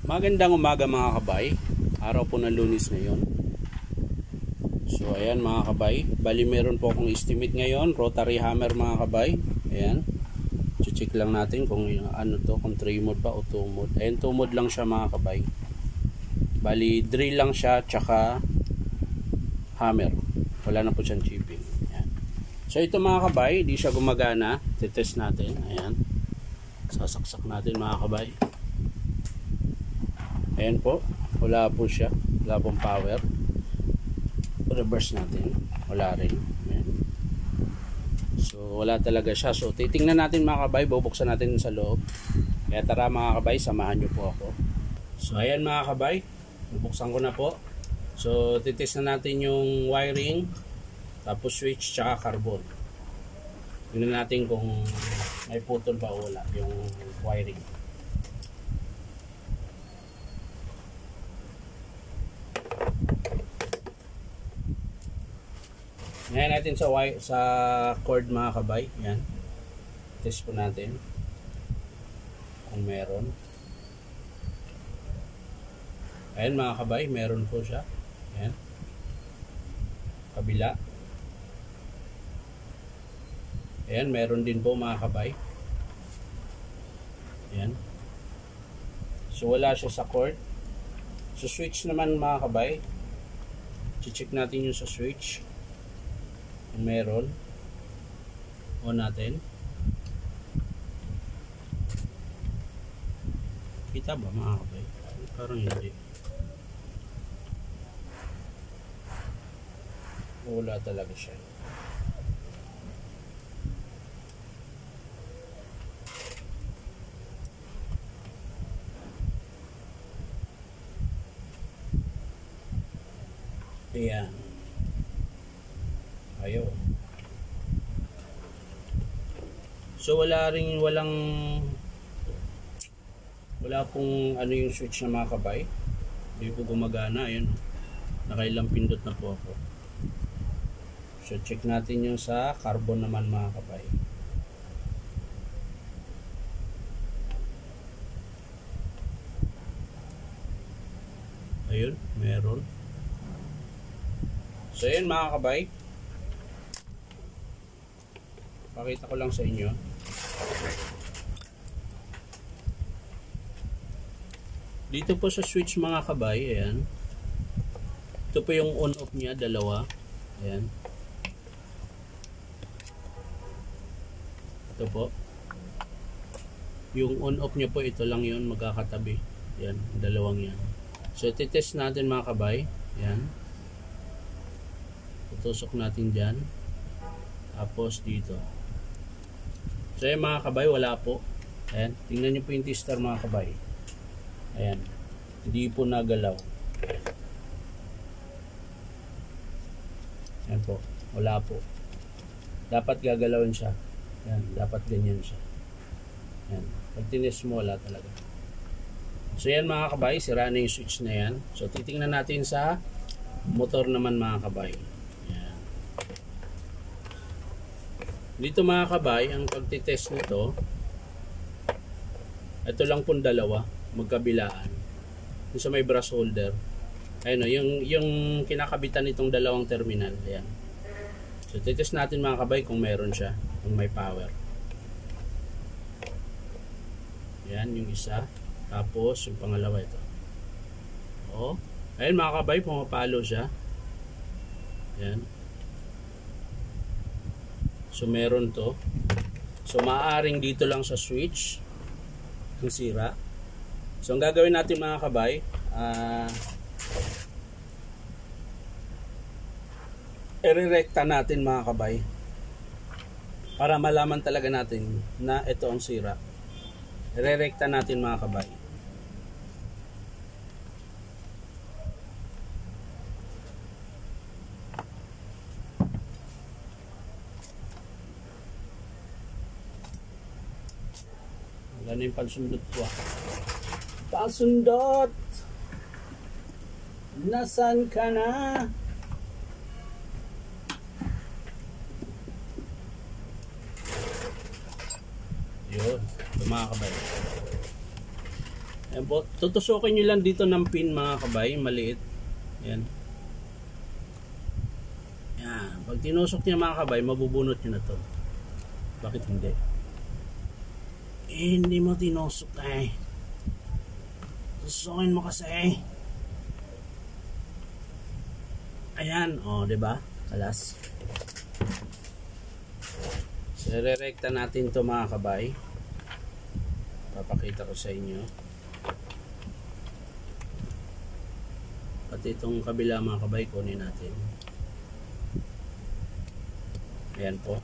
Magandang umaga mga kabay. Araw po ng Lunes ngayon. So ayan mga kabay, bali meron po akong estimate ngayon, rotary hammer mga kabay. Ayan. Check lang natin kung ano to, kung 3 mode ba o 2 mode. Ayan, 2 mode lang siya mga kabay. Bali drill lang siya tsaka hammer. Wala na po siyang chipping. Ayan. So ito mga kabay, di siya gumagana. Titest natin. Ayan. Sasaksak natin mga kabay. Ayan po, wala po siya, wala pong power. Reverse natin, wala rin. Ayan. So wala talaga siya. So titingnan natin mga kabay, bubuksan natin sa loob. Kaya tara mga kabay, samahan nyo po ako. So ayan mga kabay, bubuksan ko na po. So titest na natin yung wiring, tapos switch tsaka carbon. Tingnan natin kung may putol ba o wala yung wiring. Ngayon natin sa cord mga kabay. Yan. Test po natin kung meron. Ayan mga kabay, meron po siya. Ayan. Kabila. Ayan, meron din po mga kabay. Ayan. So wala siya sa cord. So switch naman mga kabay. Check natin yung sa switch. Kung meron, on natin. Kita ba mga kabay? Parang hindi. Wala talaga siya. Ayan. Ayaw. So wala pong ano yung switch na mga kabay. Hindi po gumagana. Ayan. Nakailang pindot na po ako. So check natin yung sa carbon naman mga kabay. Ayun, meron. So ayan mga kabay. Pakita ko lang sa inyo. Dito po sa switch mga kabay, ayan. Ito po yung on-off niya, dalawa. Ayan. Ito po. Yung on-off niya po, ito lang yun, magkakatabi. Ayan, dalawang yan. So, titest natin mga kabay. Ayan. Tutusok natin dyan. Tapos dito. So ayan mga kabay, wala po. Ayan, tingnan nyo po yung tester mga kabay. Ayan, hindi po nagalaw. Ayan po, wala po. Dapat gagalawin siya. Ayan, dapat ganyan siya. Ayan, pag tinest mo, wala talaga. So ayan mga kabay, sira na yung switch na yan. So titingnan natin sa motor naman mga kabay. Dito mga kabay, ang pagtitest nito, ito lang pong dalawa, magkabilaan. Yung sa may brass holder. Ayun o, yung kinakabitan nitong dalawang terminal. Ayan. So, titest natin mga kabay kung meron siya, kung may power. Ayan, yung isa. Tapos, yung pangalawa ito. O, ayun mga kabay, pumapalo siya. Ayan. So meron to. So maaaring dito lang sa switch yung sira. So ang gagawin natin mga kabay, i-rekta natin mga kabay para malaman talaga natin na ito ang sira. I-rekta natin mga kabay. Ano yung pansundot ko Pansundot! Nasaan ka na? Yun, mga kabay. Ayan po. Tutusukin nyo lang dito ng pin mga kabay. Maliit. Ayan. Ayan. Pag tinusok niya mga kabay, mabubunot nyo na to. Bakit hindi? Hindi mo tinusok eh. Tusukin mo kasi. Ayan. O, diba? Kalas. So, re-recta natin to mga kabay. Papakita ko sa inyo. Pati itong kabila mga kabay, kunin natin. Ayan po.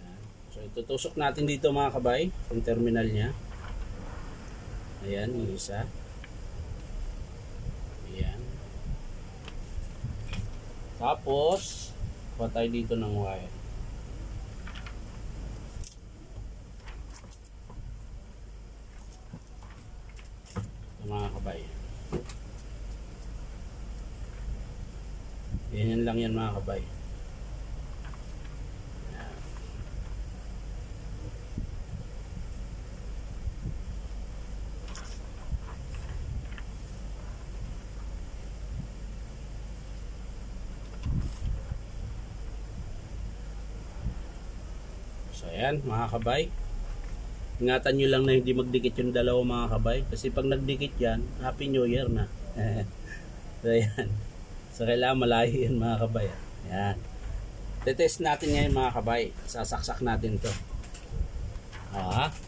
Ayan. So itutusok natin dito mga kabay, yung terminal nya. Ayan, yung isa. Ayan. Tapos kuha tayo dito ng wire. Ito mga kabay. Ganyan lang yan mga kabay. Ayan. So ayan mga kabay. Ingatan nyo lang na hindi magdikit yung dalawa mga kabay. Kasi pag nagdikit yan, Happy New Year na. So ayan. So kailangan malayo yan mga kabay. Ayan. Tetest natin ngayon mga kabay. Sasaksak natin to.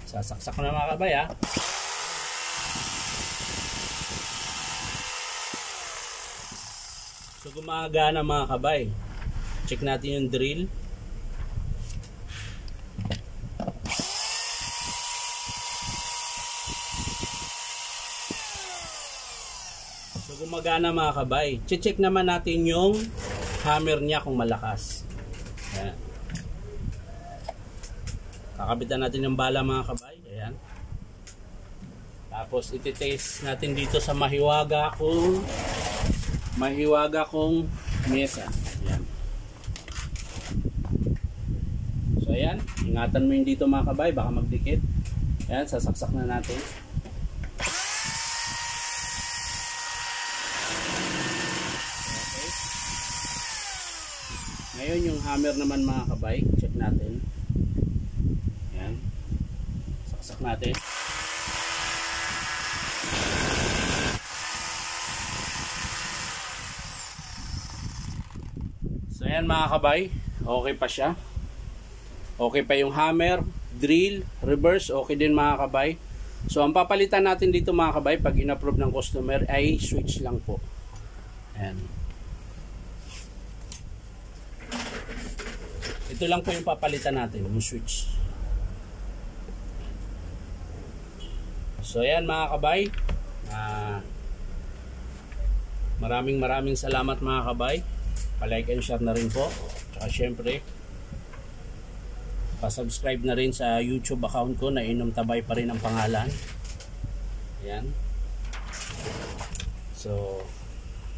Sasaksak na mga kabay . So gumagana mga kabay. Check natin yung drill. Gumagana mga kabay. Check naman natin yung hammer niya kung malakas. Ayan. Kakabitan natin yung bala mga kabay. Ayan. Tapos iti-test natin dito sa mahiwaga kong mesa. Ayan. So ayan. Ingatan mo yung dito mga kabay. Baka magdikit. Ayan. Sasaksak na natin. Ngayon yung hammer naman mga kabay, check natin. Ayan. Saksak natin. So ayan mga kabay, okay pa siya. Okay pa yung hammer, drill, reverse, okay din mga kabay. So ang papalitan natin dito mga kabay pag in-approve ng customer ay switch lang po. Ayan. Ito lang po yung papalitan natin, yung switch. So ayan mga kabay. Maraming salamat mga kabay. Pa-like and share na rin po. Tsaka syempre, pa-subscribe na rin sa YouTube account ko na Inom Tabay pa rin ang pangalan. Ayan. So,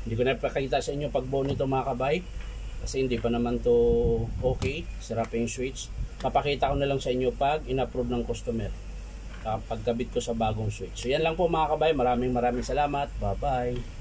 hindi ko na ipakita sa inyo pag-buo nito mga kabay. Kasi hindi pa naman to okay. Sarap yung switch. Papakita ko na lang sa inyo pag in-approve ng customer. Pagkabit ko sa bagong switch. So yan lang po mga kabay. Maraming salamat. Bye bye.